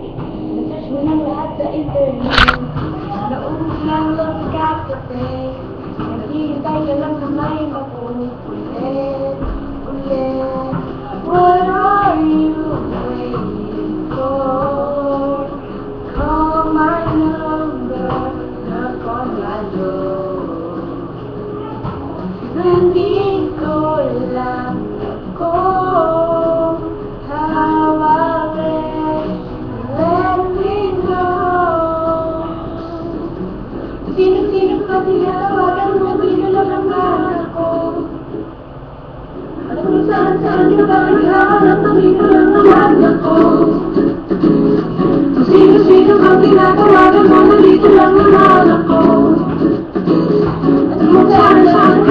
Nag-search mo ng lahat sa internet. Naubos lang lang sa kape. Naghihintay ka lang na may mapulit. Ulit. What are you waiting for? Call my number. Knock on my door. Nandito lang ako. Tawagin. Let me know. Sino-sino ka tinawagan mo? Sino lang ang mahal ko? At kung saan-saan ka ba naghahanap? Dito lang naman ako. Sino-sino ka tinawagan mo? Dito lang ang mahal ko. At kung saan-saan ka